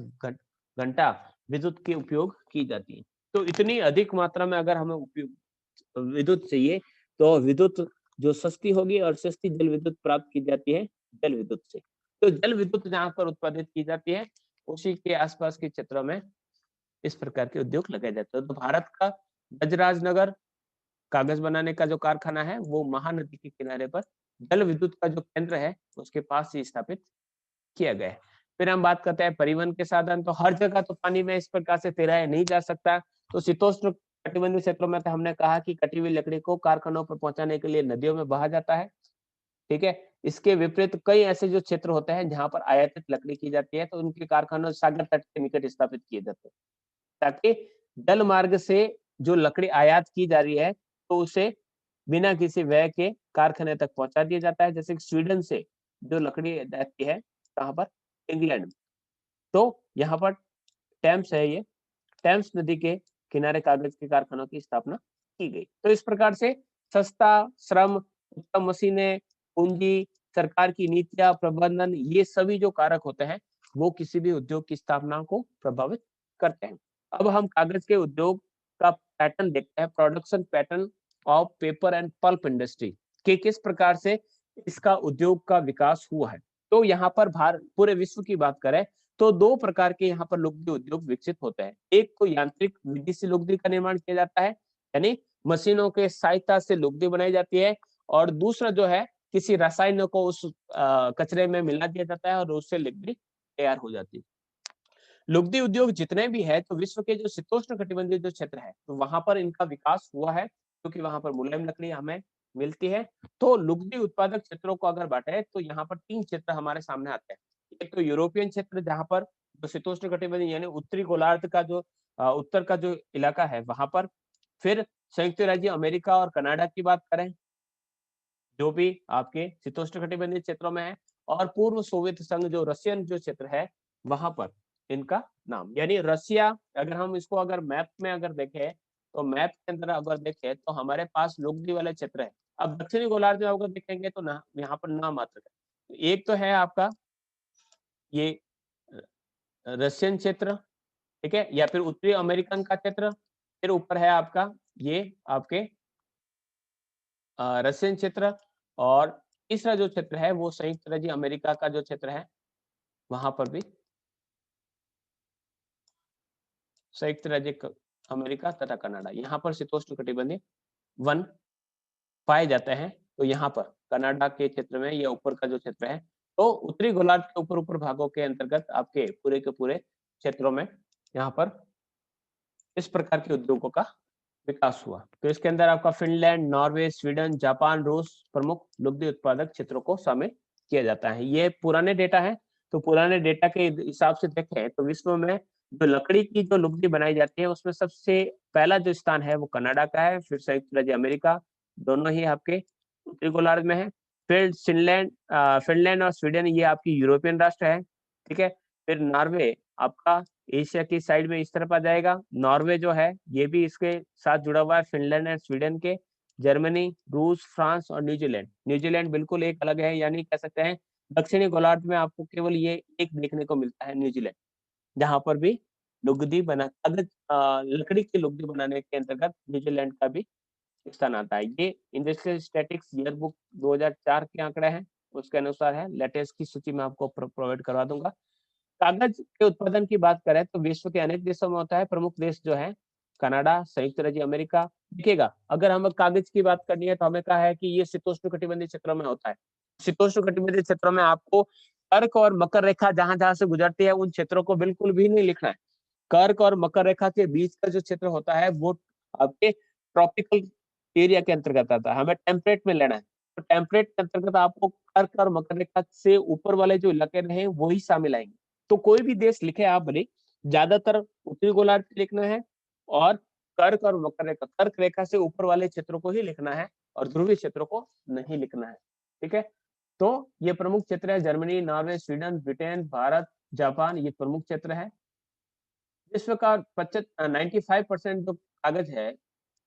घंटा विद्युत की उपयोग की जाती है। तो इतनी अधिक मात्रा में अगर हमें उपयोग विद्युत चाहिए, तो विद्युत जो सस्ती होगी और सस्ती जल विद्युत प्राप्त की जाती है जल विद्युत से। तो जल विद्युत जहाँ पर उत्पादित की जाती है उसी के आसपास के क्षेत्रों में इस प्रकार के उद्योग लगाए जाते हैं। तो भारत का ब्रजराजनगर कागज बनाने का जो कारखाना है वो महानदी के किनारे पर जल विद्युत का जो केंद्र है उसके पास ही स्थापित किया गया है। फिर हम बात करते हैं परिवहन के साधन, तो हर जगह तो पानी में इस प्रकार से तैराया नहीं जा सकता। तो शीतोष्ण कटिबंधीय क्षेत्रों में तो हमने कहा कि कटी हुई लकड़ी को कारखानों पर पहुंचाने के लिए नदियों में बहा जाता है, ठीक है। इसके विपरीत कई ऐसे जो क्षेत्र होते हैं जहां पर आयातित लकड़ी की जाती है, तो उनके कारखानों सागर तट के निकट स्थापित किए जाते हैं, ताकि जल मार्ग से जो लकड़ी आयात की जा रही है तो उसे बिना किसी व्यय के कारखाने तक पहुंचा दिया जाता है। जैसे स्वीडन से जो लकड़ी आती है, कहाँ पर, इंग्लैंड, तो यहाँ पर टेम्स है, ये टेम्स नदी के किनारे कागज के कारखानों की स्थापना की गई। तो इस प्रकार से सस्ता श्रम, उत्तम मशीनें, पूंजी, सरकार की नीतियां, प्रबंधन, ये सभी जो कारक होते हैं वो किसी भी उद्योग की स्थापना को प्रभावित करते हैं। अब हम कागज के उद्योग का पैटर्न देखते हैं, production pattern of paper and pulp industry, कि किस प्रकार से इसका उद्योग का विकास हुआ है। तो यहाँ पर पूरे विश्व की बात करें तो दो प्रकार के यहाँ पर लुगदी उद्योग विकसित होते हैं। एक तो यांत्रिक विधि से लुगदी का निर्माण किया जाता है, यानी मशीनों के सहायता से लुगदी बनाई जाती है, और दूसरा जो है किसी रसायनों को उस कचरे में मिला दिया जाता है और उससे लुगदी तैयार हो जाती है। लुगदी उद्योग जितने भी है तो विश्व के जो शीतोष्ण कटिबंधीय जो क्षेत्र है तो वहां पर इनका विकास हुआ है, क्योंकि वहां पर मुलायम लकड़ी हमें मिलती है। तो लुगदी उत्पादक क्षेत्रों को अगर बांटे तो यहाँ पर 3 क्षेत्र हमारे सामने आते हैं। एक तो यूरोपियन क्षेत्र, जहाँ पर जो शीतोष्ण कटिबंधीय यानी उत्तरी गोलार्ध का जो उत्तर का जो इलाका है वहां पर। फिर संयुक्त राज्य अमेरिका और कनाडा की बात करें, जो भी आपके शीतोष्ण कटिबंधीय क्षेत्रों में है, और पूर्व सोवियत संघ जो रशियन जो क्षेत्र है वहां पर इनका नाम, यानी रशिया, अगर हम इसको अगर मैप में अगर देखें तो मैप के अंदर अगर देखें तो हमारे पास लुगदी वाले क्षेत्र है। अब दक्षिणी गोलार्ध में अगर देखेंगे तो ना यहाँ पर नाम मात्र है। एक तो है आपका ये रशियन क्षेत्र, ठीक है, या फिर उत्तरी अमेरिकन का क्षेत्र। फिर ऊपर है आपका ये आपके रशियन क्षेत्र, और तीसरा जो क्षेत्र है वो संयुक्त राज्य अमेरिका का जो क्षेत्र है वहां पर भी संयुक्त राज्य अमेरिका तथा कनाडा, यहाँ पर शीतोष्ण कटिबंधीय वन पाए जाते हैं। तो यहाँ पर कनाडा के क्षेत्र में यह ऊपर का जो क्षेत्र है, तो उत्तरी गोलार्ध के ऊपर ऊपर भागों के अंतर्गत आपके पूरे के पूरे क्षेत्रों में यहाँ पर इस प्रकार के उद्योगों का विकास हुआ। तो इसके अंदर आपका फिनलैंड, नॉर्वे, स्वीडन, जापान, रूस प्रमुख लुगदी उत्पादक क्षेत्रों को शामिल किया जाता है। ये पुराने डेटा है, तो पुराने डेटा के हिसाब से देखें तो विश्व में जो लकड़ी की जो लुगदी बनाई जाती है उसमें सबसे पहला जो स्थान है वो कनाडा का है, फिर संयुक्त राज्य अमेरिका, दोनों ही आपके उत्तरी गोलार्ध में है। फिर फिनलैंड और स्वीडन ये आपकी यूरोपियन राष्ट्र है, ठीक है। फिर नॉर्वे आपका एशिया की साइड में इस तरफ आ जाएगा। नॉर्वे जो है ये भी इसके साथ जुड़ा हुआ है फिनलैंड और स्वीडन के। जर्मनी, रूस, फ्रांस और न्यूजीलैंड, न्यूजीलैंड बिल्कुल एक अलग है, यानी कह सकते हैं दक्षिणी गोलार्ध में आपको केवल ये एक देखने को मिलता है न्यूजीलैंड, जहां पर भी लुगदी बना कागज लकड़ी की लुगदी बनाने के अंतर्गत न्यूजीलैंड का भी स्थान आता है। ये इंडस्ट्रियल स्टैटिक्स ईयरबुक 2004 के आंकड़े हैं, उसके अनुसार है। लेटेस्ट की सूची मैं आपको प्रोवाइड करवा दूंगा। कागज के उत्पादन की बात करें तो विश्व के अनेक देशों में होता है। प्रमुख देश जो है कनाडा, संयुक्त राज्य अमेरिका। देखिएगा, अगर हमें कागज की बात करनी है तो हमें कहा है कि ये शीतोष्ण कटिबंधीय क्षेत्रों में होता है। शीतोष्ण कटिबंधीय क्षेत्रों में आपको कर्क और मकर रेखा जहां जहां से गुजरती है उन क्षेत्रों को बिल्कुल भी नहीं लिखना है। कर्क और मकर रेखा के बीच का जो क्षेत्र होता है वो आपके ट्रॉपिकल एरिया के अंतर्गत आता है, हमें टेम्परेट में लेना है। तो टेम्परेट के अंतर्गत आपको कर्क और मकर रेखा से ऊपर वाले जो इलाके रहे वही शामिल आएंगे। तो कोई भी देश लिखे आप भले, ज्यादातर उत्तरी गोलार्ध लिखना है, और कर्क और मकर रेखा, कर्क रेखा से ऊपर वाले क्षेत्रों को ही लिखना है और ध्रुवीय क्षेत्रों को नहीं लिखना है, ठीक है। तो ये प्रमुख क्षेत्र है, Germany, Norway, Sweden, Britain, Bharat, Japan, ये प्रमुख क्षेत्र है। विश्व का 95% जो कागज है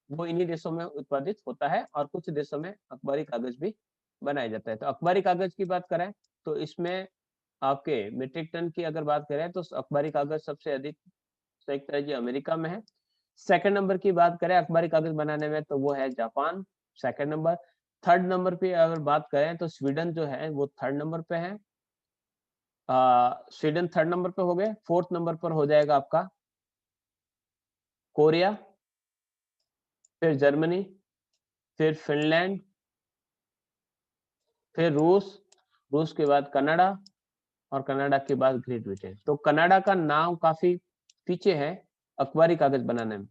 वो इन्हीं देशों में उत्पादित होता है, और कुछ देशों में अखबारी कागज भी बनाया जाता है। तो अखबारी कागज की बात करें तो इसमें आपके मीट्रिक टन की अगर बात करें तो अखबारी कागज सबसे अधिक संयुक्त राज्य अमेरिका में है। सेकंड नंबर की बात करें अखबारी कागज बनाने में तो वो है Japan, second number. Third number पे अगर बात करें तो स्वीडन जो है वो थर्ड नंबर पे है। स्वीडन थर्ड नंबर पे हो गए, फोर्थ नंबर पर हो जाएगा आपका कोरिया, फिर जर्मनी, फिर फिनलैंड, फिर रूस के बाद कनाडा और कनाडा के बाद ग्रेट ब्रिटेन। तो कनाडा का नाम काफी पीछे है अखबारी कागज बनाने में,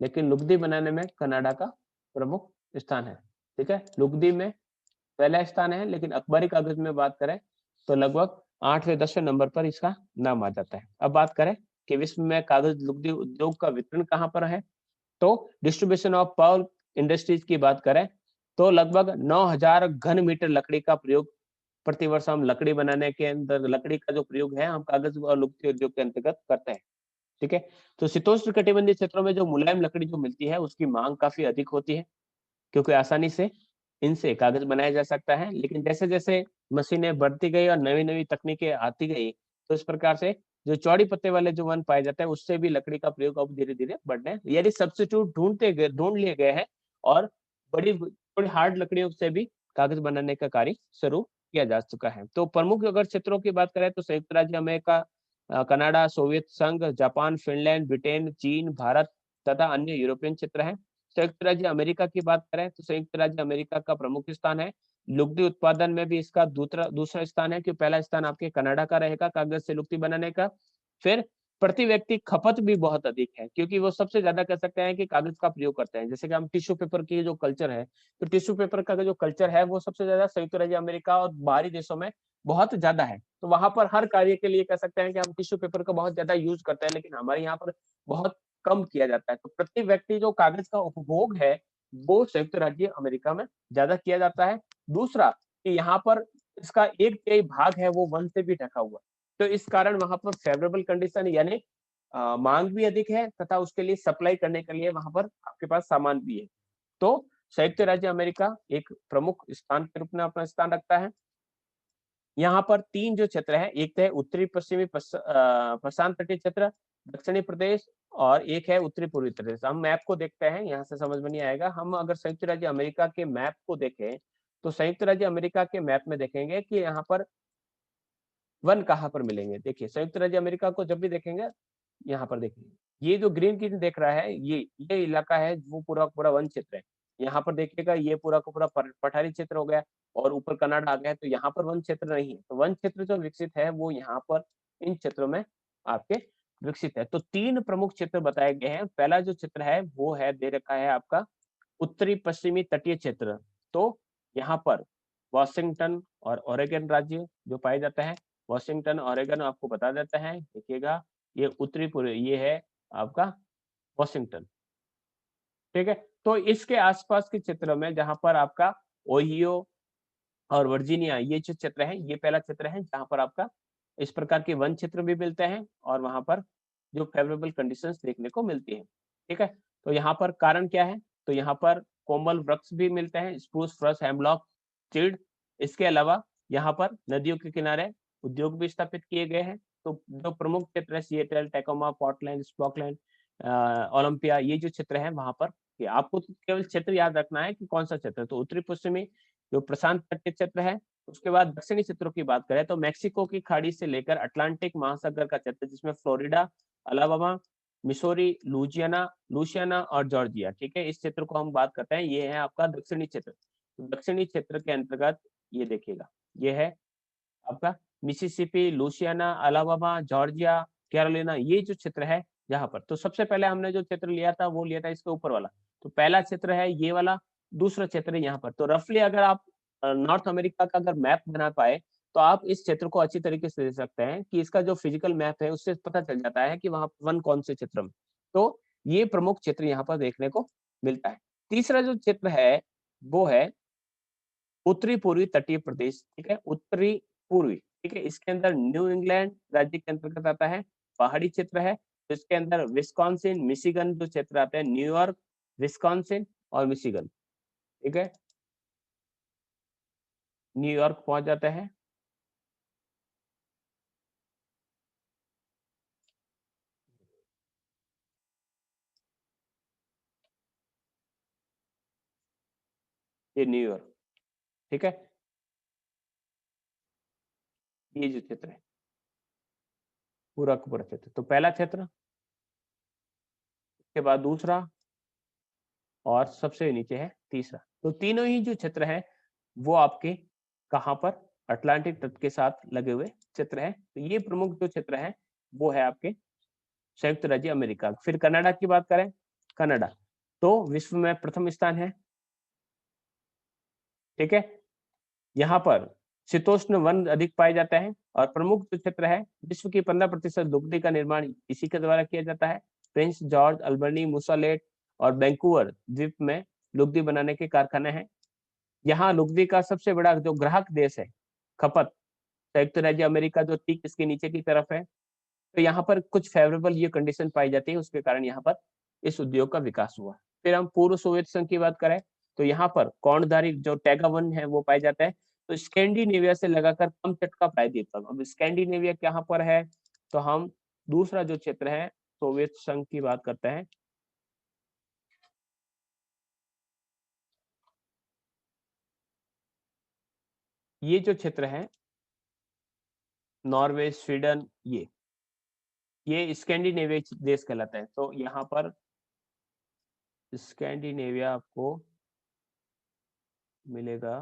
लेकिन लुगदी बनाने में कनाडा का प्रमुख स्थान है। ठीक है, लुगदी में पहला स्थान है, लेकिन अखबारी कागज में बात करें तो लगभग 8वें 10वें नंबर पर इसका नाम आ जाता है। अब बात करें कि विश्व में कागज लुगदी उद्योग का वितरण कहाँ पर है, तो डिस्ट्रीब्यूशन ऑफ पल्प इंडस्ट्रीज की बात करें तो लगभग 9000 घन मीटर लकड़ी का प्रयोग प्रतिवर्ष हम लकड़ी बनाने के अंदर, लकड़ी का जो प्रयोग है हम कागज और लुगदी उद्योग के अंतर्गत करते हैं। ठीक है, तो शीतोष्ण कटिबंधीय क्षेत्रों में जो मुलायम लकड़ी जो मिलती है उसकी मांग काफी अधिक होती है, क्योंकि आसानी से इनसे कागज बनाया जा सकता है। लेकिन जैसे जैसे मशीनें बढ़ती गई और नई नई तकनीकें आती गई, तो इस प्रकार से जो चौड़ी पत्ते वाले जो वन पाए जाते हैं उससे भी लकड़ी का प्रयोग अब धीरे धीरे बढ़ने, यानी सब्स्टिट्यूट ढूंढ लिए गए हैं और बड़ी बड़ी हार्ड लकड़ियों से भी कागज बनाने का कार्य शुरू किया जा चुका है। तो प्रमुख अगर क्षेत्रों की बात करें तो संयुक्त राज्य अमेरिका, कनाडा, सोवियत संघ, जापान, फिनलैंड, ब्रिटेन, चीन, भारत तथा अन्य यूरोपियन क्षेत्र हैं। संयुक्त राज्य अमेरिका की बात करें तो संयुक्त राज्य अमेरिका का प्रमुख स्थान है। लुगदी उत्पादन में भी इसका दूसरा स्थान है, क्योंकि पहला स्थान आपके कनाडा का रहेगा कागज से लुगदी बनाने का। फिर प्रति व्यक्ति खपत भी बहुत अधिक है, क्योंकि वो सबसे ज्यादा कह सकते हैं कि कागज का प्रयोग करते हैं। जैसे कि हम टिश्यू पेपर की जो कल्चर है, तो टिश्यू पेपर का जो कल्चर है वो सबसे ज्यादा संयुक्त राज्य अमेरिका और बाहरी देशों में बहुत ज्यादा है। तो वहां पर हर कार्य के लिए कह सकते हैं कि हम टिश्यू पेपर का बहुत ज्यादा यूज करते हैं, लेकिन हमारे यहाँ पर बहुत कम किया जाता है। तो प्रति व्यक्ति जो कागज का उपभोग है वो संयुक्त राज्य अमेरिका में ज्यादा किया जाता है। दूसरा कि यहाँ पर इसका 1/3 भाग है वो वन से भी ढका हुआ, तो इस कारण वहां पर फेवरेबल कंडीशन यानी मांग भी अधिक है तथा उसके लिए सप्लाई करने के लिए वहां पर आपके पास सामान भी है। तो संयुक्त राज्य अमेरिका एक प्रमुख स्थान के रूप में अपना स्थान रखता है। यहाँ पर 3 जो क्षेत्र है, एक है उत्तरी पश्चिमी प्रशांत तटीय क्षेत्र, दक्षिणी प्रदेश और एक है उत्तरी पूर्वी प्रदेश। हम मैप को देखते हैं, यहाँ से समझ में नहीं आएगा। हम अगर संयुक्त राज्य अमेरिका के मैप को देखें तो संयुक्त राज्य अमेरिका के मैप में देखेंगे कि यहाँ पर वन कहाँ पर मिलेंगे। देखिए संयुक्त राज्य अमेरिका को जब भी देखेंगे, यहाँ पर देखिए ये जो ग्रीन ग्रीन देख रहा है ये इलाका है, वो पूरा पूरा वन क्षेत्र है। यहाँ पर देखिएगा ये पूरा का पूरा पठारी क्षेत्र हो गया और ऊपर कनाडा आ गया है, तो यहाँ पर वन क्षेत्र नहीं है। तो वन क्षेत्र जो विकसित है वो यहाँ पर इन क्षेत्रों में आपके विकसित है। तो 3 प्रमुख क्षेत्र बताए गए हैं। पहला जो क्षेत्र है वो है दे रखा है आपका उत्तरी पश्चिमी तटीय क्षेत्र। तो यहाँ पर वॉशिंगटन और ओरेगन राज्य जो पाए जाता है, वॉशिंगटन ओरेगन आपको बता देता है। देखिएगा ये उत्तरी पूर्व ये है आपका वॉशिंगटन। ठीक है, तो इसके आसपास के क्षेत्र में जहां पर आपका ओहियो और वर्जीनिया ये जो क्षेत्र है, ये पहला क्षेत्र है जहां पर आपका इस प्रकार के वन क्षेत्र भी मिलते हैं और वहां पर जो फेवरेबल कंडीशंस देखने को मिलती है। ठीक है, तो यहाँ पर कारण क्या है, तो यहाँ पर कोमल वृक्ष भी मिलते हैं, स्प्रूस, फर्स, हेमलॉक, चीड़। इसके अलावा यहाँ पर नदियों के किनारे उद्योग भी स्थापित किए गए हैं। तो जो प्रमुख क्षेत्र है सिएटल, टेकोमा, पोर्टलैंड, स्पॉकलैंड, ओलंपिया, ये जो क्षेत्र है वहां पर आपको तो केवल क्षेत्र याद रखना है कि कौन सा क्षेत्र। तो उत्तरी पश्चिमी जो प्रशांत तटीय क्षेत्र है, उसके बाद दक्षिणी क्षेत्रों की बात करें तो मैक्सिको की खाड़ी से लेकर अटलांटिक महासागर का क्षेत्र, जिसमें फ्लोरिडा, अलाबामा, मिसोरी, लुसियाना और जॉर्जिया। ठीक है, इस क्षेत्र को हम बात करते हैं, ये है आपका दक्षिणी क्षेत्र। तो दक्षिणी क्षेत्र के अंतर्गत ये देखिएगा, ये है आपका Mississippi, Louisiana, Alabama, Georgia, Carolina, ये जो क्षेत्र है यहाँ पर। तो सबसे पहले हमने जो क्षेत्र लिया था वो लिया था इसके ऊपर वाला। तो पहला क्षेत्र है ये वाला, दूसरा क्षेत्र है यहाँ पर। तो रफली अगर आप नॉर्थ अमेरिका का अगर मैप बना पाए तो आप इस क्षेत्र को अच्छी तरीके से दे सकते हैं कि इसका जो फिजिकल मैप है उससे पता चल जाता है कि वहां वन कौन से क्षेत्र में। तो ये प्रमुख क्षेत्र यहाँ पर देखने को मिलता है। तीसरा जो क्षेत्र है वो है उत्तरी पूर्वी तटीय प्रदेश। ठीक है, उत्तरी पूर्वी। ठीक है, इसके अंदर न्यू इंग्लैंड राज्य के अंतर्गत आता है, पहाड़ी क्षेत्र है। तो इसके अंदर विस्कॉन्सिन, मिशिगन जो क्षेत्र आते हैं, न्यूयॉर्क, विस्कॉन्सिन और मिशिगन। ठीक है, न्यूयॉर्क पहुंच जाता है। ये न्यूयॉर्क। ठीक है, ये जो क्षेत्र है पूरा का पूरा क्षेत्र। तो पहला क्षेत्र, के बाद दूसरा, और सबसे नीचे है तीसरा। तो तीनों ही जो क्षेत्र है वो आपके कहाँ पर, अटलांटिक तट के साथ लगे हुए क्षेत्र है। तो ये प्रमुख जो क्षेत्र है वो है आपके संयुक्त राज्य अमेरिका। फिर कनाडा की बात करें, कनाडा तो विश्व में प्रथम स्थान है, ठीक है। यहाँ पर शीतोष्ण वन अधिक पाए जाते हैं, और प्रमुख जो क्षेत्र है, विश्व की 15% लुगदी का निर्माण इसी के द्वारा किया जाता है। प्रिंस जॉर्ज, अल्बर्नी, मूसालेट और वैंकूवर द्वीप में लुगदी बनाने के कारखाने हैं। यहाँ लुगदी का सबसे बड़ा जो ग्राहक देश है, खपत, संयुक्त राज्य अमेरिका जो ठीक इसके नीचे की तरफ है। तो यहाँ पर कुछ फेवरेबल ये कंडीशन पाई जाती है, उसके कारण यहाँ पर इस उद्योग का विकास हुआ। फिर हम पूर्व सोवियत संघ की बात करें, तो यहाँ पर कौनधारी जो टैगा वन है वो पाया जाता है। तो स्कैंडिनेविया से लगाकर कम तट का प्रायद्वीप तक। अब स्कैंडिनेविया कहाँ पर है, तो हम दूसरा जो क्षेत्र है सोवियत संघ की बात करते हैं। ये जो क्षेत्र है नॉर्वे, स्वीडन, ये स्कैंडिनेविया देश कहलाता है। तो यहाँ पर स्कैंडिनेविया आपको मिलेगा,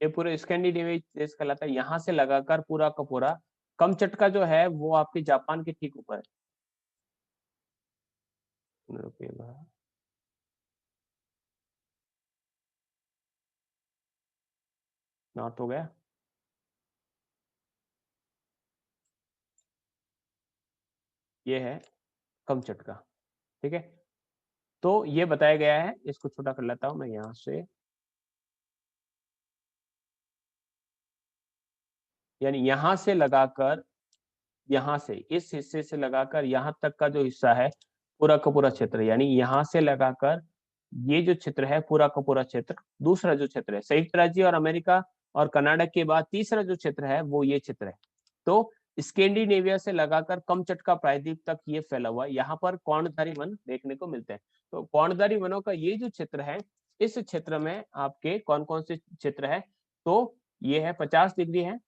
ये पूरे स्कैंडिनेविया देश कहलाता है। यहाँ से लगाकर पूरा का पूरा कमचटका जो है वो आपके जापान के ठीक ऊपर है। नॉर्थ हो गया, ये है कमचटका, ठीक है। तो ये बताया गया है, इसको छोटा कर लेता हूं मैं यहाँ से, यानी यहाँ से लगाकर, यहाँ से इस हिस्से से लगाकर यहाँ तक का जो हिस्सा है पूरा का पूरा क्षेत्र, यानी यहाँ से लगाकर ये जो क्षेत्र है पूरा का पूरा क्षेत्र। दूसरा जो क्षेत्र है संयुक्त राज्य और अमेरिका और कनाडा के बाद तीसरा जो क्षेत्र है वो ये क्षेत्र है। तो स्कैंडिनेविया से लगाकर कमचटका प्रायद्वीप तक ये फैला हुआ है। यहाँ पर कौनधारी वन देखने को मिलते हैं। तो कौनधारी वनों का ये जो क्षेत्र है, इस क्षेत्र में आपके कौन कौन से क्षेत्र है, तो ये है 50 डिग्री है,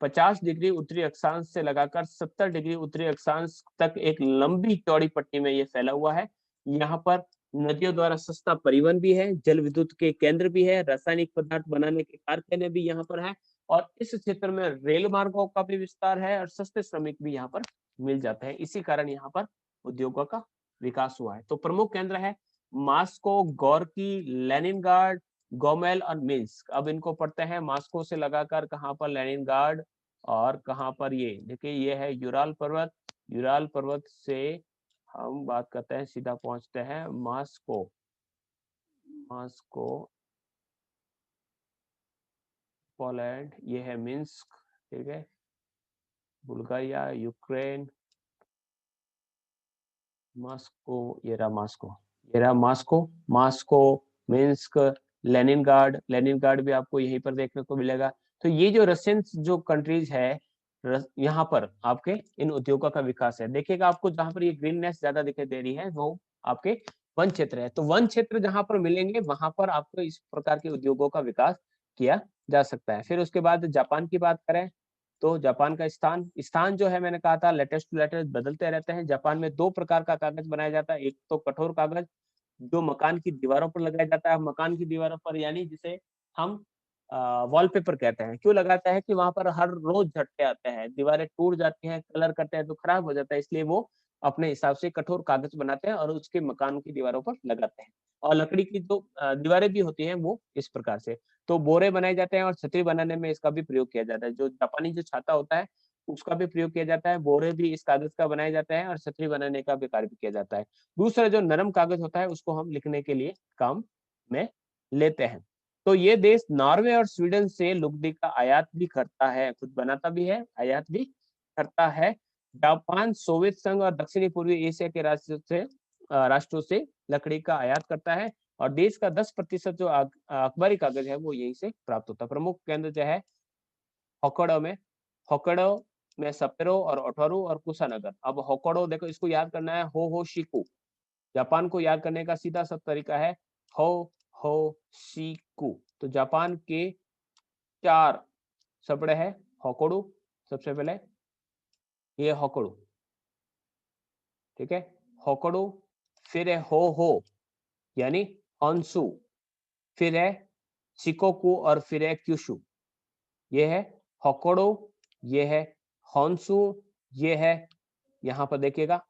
50 डिग्री उत्तरी अक्षांश से लगाकर 70 डिग्री उत्तरी अक्षांश तक एक लंबी चौड़ी पट्टी में ये फैला हुआ है। यहाँ पर नदियों द्वारा सस्ता परिवहन भी है, जल विद्युत के केंद्र भी है, रासायनिक पदार्थ बनाने के कारखाने भी यहाँ पर है, और इस क्षेत्र में रेल मार्गों का भी विस्तार है, और सस्ते श्रमिक भी यहाँ पर मिल जाते हैं। इसी कारण यहाँ पर उद्योगों का विकास हुआ है। तो प्रमुख केंद्र है मास्को, गोर्की, लेनिनग्राड, गोमेल और मिन्स्क। अब इनको पढ़ते हैं, मास्को से लगाकर कहाँ पर लेनिनग्राड, और कहाँ पर ये देखिए ये है यूराल पर्वत। यूराल पर्वत से हम बात करते हैं, सीधा पहुंचते हैं मास्को। मास्को पोलैंड, ये है मिन्स्क, ठीक है, बुल्गारिया, यूक्रेन, मास्को, ये रहा मास्को, ये रहा Moscow, Moscow, Minsk, Leningrad. Leningrad भी आपको यहीं पर देखने को मिलेगा। तो ये जो रशियन जो कंट्रीज है, यहाँ पर आपके इन उद्योगों का विकास है। देखिएगा आपको जहां पर ये ग्रीननेस ज्यादा दिखाई दे रही है वो आपके वन क्षेत्र है। तो वन क्षेत्र जहां पर मिलेंगे वहां पर आपको इस प्रकार के उद्योगों का विकास किया जा सकता है। फिर उसके बाद जापान की बात करें, तो जापान का स्थान स्थान जो है, मैंने कहा था लेटेस्ट टू लेटेस्ट बदलते रहते हैं। जापान में दो प्रकार का कागज बनाया जाता है, एक तो कठोर कागज जो मकान की दीवारों पर लगाया जाता है। मकान की दीवारों पर यानी जिसे हम वॉलपेपर कहते हैं। क्यों लगाता है कि वहां पर हर रोज झटके आते हैं, दीवारें टूट जाती हैं, कलर करते हैं तो खराब हो जाता है, इसलिए वो अपने हिसाब से कठोर कागज बनाते हैं और उसके मकान की दीवारों पर लगाते हैं। और लकड़ी की जो दीवारें भी होती हैं वो इस प्रकार से। तो बोरे बनाए जाते हैं और छतरी बनाने में इसका भी प्रयोग किया जाता है। जो जापानी जो छाता होता है उसका भी प्रयोग किया जाता है, बोरे भी इस कागज का बनाए जाते हैं, और छतरी बनाने का भी कार्य भी किया जाता है। दूसरा जो नरम कागज होता है उसको हम लिखने के लिए काम में लेते हैं। तो ये देश नॉर्वे और स्वीडन से लुगदी का आयात भी करता है, खुद बनाता भी है, आयात भी करता है। जापान सोवियत संघ और दक्षिणी पूर्वी एशिया के राष्ट्रों से लकड़ी का आयात करता है, और देश का 10% जो अखबारी कागज है वो यहीं से प्राप्त होता है। प्रमुख केंद्र जो है होक्काइडो में, होक्काइडो में सपेरो और ओटोरू और कुशानगर। अब होक्काइडो देखो, इसको याद करना है हो शिकू। जापान को याद करने का सीधा सा तरीका है हो शिकू। तो जापान के 4 शब्द है होक्काइडो, सबसे पहले ये होक्काइडो, ठीक है, होक्काइडो। फिर है हो यानी होन्शु, फिर है शिकोकू और फिर है क्यूशु। ये है होक्काइडो, ये है होन्शु, ये है यहाँ पर देखिएगा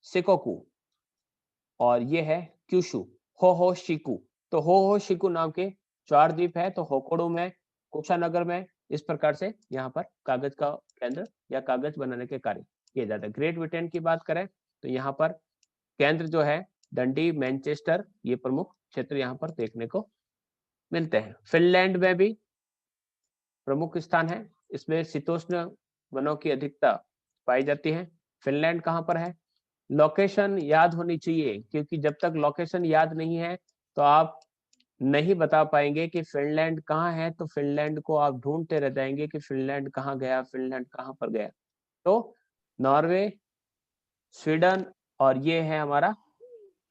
शिकोकू और ये है क्यूशु। हो शिकू। तो हो शिकू नाम के 4 द्वीप है। तो होक्काइडो में, कुशानगर में, इस प्रकार से यहाँ पर कागज का केंद्र या कागज बनाने के कार्य किए जाते हैं। ग्रेट ब्रिटेन की बात करें तो यहाँ पर केंद्र जो है डंडी, मैनचेस्टर, ये प्रमुख क्षेत्र यहाँ पर देखने को मिलते हैं। फिनलैंड में भी प्रमुख स्थान है, इसमें शीतोष्ण वनों की अधिकता पाई जाती है। फिनलैंड कहाँ पर है? लोकेशन याद होनी चाहिए, क्योंकि जब तक लोकेशन याद नहीं है तो आप नहीं बता पाएंगे कि फिनलैंड कहाँ है। तो फिनलैंड को आप ढूंढते रह जाएंगे कि फिनलैंड कहाँ गया, फिनलैंड कहाँ पर गया। तो नॉर्वे, स्वीडन और ये है हमारा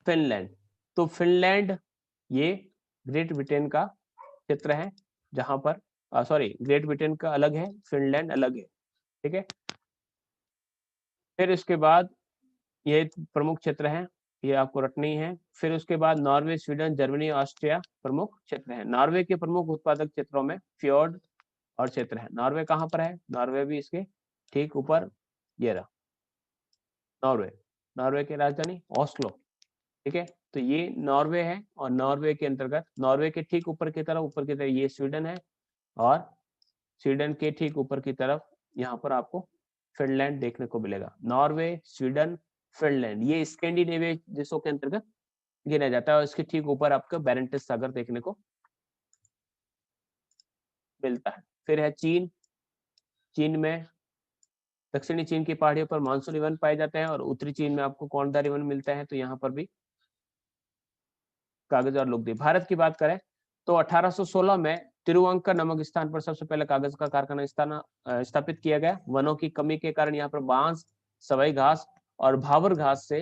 फिनलैंड। तो फिनलैंड ये ग्रेट ब्रिटेन का क्षेत्र है, जहां पर सॉरी, ग्रेट ब्रिटेन का अलग है, फिनलैंड अलग है, ठीक है। फिर इसके बाद ये प्रमुख क्षेत्र है, ये आपको रटनी है। फिर उसके बाद नॉर्वे, स्वीडन, जर्मनी, ऑस्ट्रिया प्रमुख क्षेत्र है। नॉर्वे के प्रमुख उत्पादक क्षेत्रों में फ्योर्ड और क्षेत्र है। नॉर्वे कहाँ पर है? नॉर्वे भी इसके ठीक ऊपर, ये रहा नॉर्वे, नॉर्वे की राजधानी ओस्लो, ठीक है। तो ये नॉर्वे है और नॉर्वे के अंतर्गत, नॉर्वे के ठीक ऊपर की तरफ ये स्वीडन है और स्वीडन के ठीक ऊपर की तरफ यहाँ पर आपको फिनलैंड देखने को मिलेगा। नॉर्वे, स्वीडन, फिनलैंड ये स्कैंडिनेविया देशों के अंतर्गत गिना जाता है और इसके ठीक ऊपर आपको बैरेंटिस सागर देखने को मिलता है। फिर है चीन। चीन में दक्षिणी चीन की पहाड़ियों पर मानसूनी वन पाए जाते हैं और उत्तरी चीन में आपको कौनदारी वन मिलते हैं। तो यहाँ पर भी कागज और लुगदी। भारत की बात करें तो 1816 में तिरुवंकर नामक स्थान पर सबसे पहले कागज का कारखाना स्थापित किया गया। वनों की कमी के कारण यहाँ पर बांस, सवाई घास और भावर घास से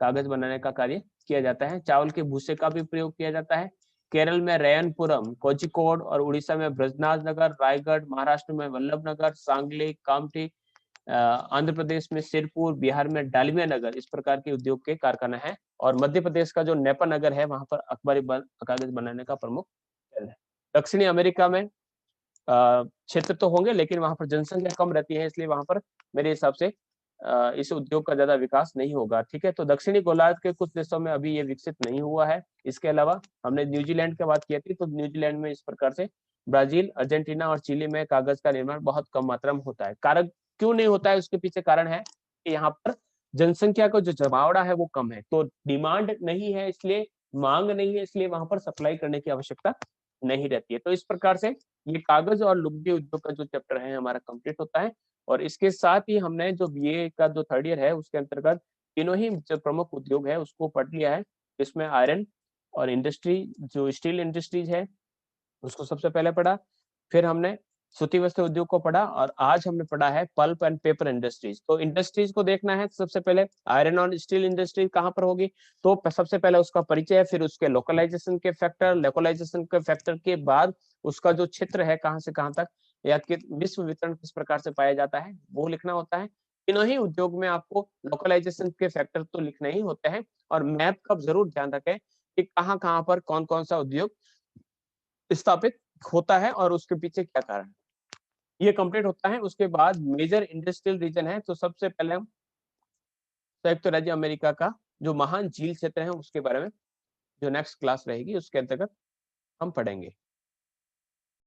कागज बनाने का कार्य किया जाता है। चावल के भूसे का भी प्रयोग किया जाता है। केरल में रैनपुरम, कोझिकोड और उड़ीसा में ब्रजनाथ नगर, रायगढ़, महाराष्ट्र में वल्लभ नगर, सांगली, कामठी, आंध्र प्रदेश में सिरपुर, बिहार में डालमिया नगर, इस प्रकार के उद्योग के कारखाना है। और मध्य प्रदेश का जो नेपा नगर है, वहां पर अखबारी कागज बनाने का प्रमुख केंद्र है। दक्षिणी अमेरिका में क्षेत्र तो होंगे, लेकिन वहां पर जनसंख्या कम रहती है, इसलिए वहां पर मेरे हिसाब से इस उद्योग का ज्यादा विकास नहीं होगा, ठीक है। तो दक्षिणी गोलार्ध के कुछ देशों में अभी ये विकसित नहीं हुआ है। इसके अलावा हमने न्यूजीलैंड की बात की थी, तो न्यूजीलैंड में इस प्रकार से, ब्राजील, अर्जेंटीना और चिली में कागज का निर्माण बहुत कम मात्रा में होता है। कारण क्यों नहीं होता है, उसके पीछे कारण है कि यहाँ पर जनसंख्या का जो जमावड़ा है वो कम है। तो डिमांड नहीं है, इसलिए मांग नहीं है, इसलिए वहां पर सप्लाई करने की आवश्यकता नहीं रहती है। तो इस प्रकार से ये कागज और लुगदी उद्योग का जो चैप्टर है हमारा कंप्लीट होता है। और इसके साथ ही हमने जो बीए का जो 3rd ईयर है उसके अंतर्गत तीनों ही जो प्रमुख उद्योग है उसको पढ़ लिया है। इसमें आयरन और इंडस्ट्री, जो स्टील इंडस्ट्रीज है उसको सबसे पहले पढ़ा। फिर हमने सूती वस्त्र उद्योग को पढ़ा और आज हमने पढ़ा है पल्प एंड पेपर इंडस्ट्रीज। तो इंडस्ट्रीज को देखना है, सबसे पहले आयरन और स्टील इंडस्ट्री कहाँ पर होगी, तो सबसे पहले उसका परिचय, फिर उसके लोकलाइजेशन के फैक्टर, लोकलाइजेशन के फैक्टर के बाद उसका जो क्षेत्र है कहाँ से कहाँ तक, या कि विश्व वितरण किस प्रकार से पाया जाता है, वो लिखना होता है। तीनों ही उद्योग में आपको लोकलाइजेशन के फैक्टर तो लिखने ही होते हैं। और मैप का जरूर ध्यान रखें कि कहाँ कहाँ पर कौन कौन सा उद्योग स्थापित होता है और उसके पीछे क्या कारण है। ये कंप्लीट होता है, उसके बाद मेजर इंडस्ट्रियल रीजन है। तो सबसे पहले हम संयुक्त राज्य अमेरिका का जो महान झील क्षेत्र है उसके बारे में जो नेक्स्ट क्लास रहेगी उसके अंतर्गत हम पढ़ेंगे।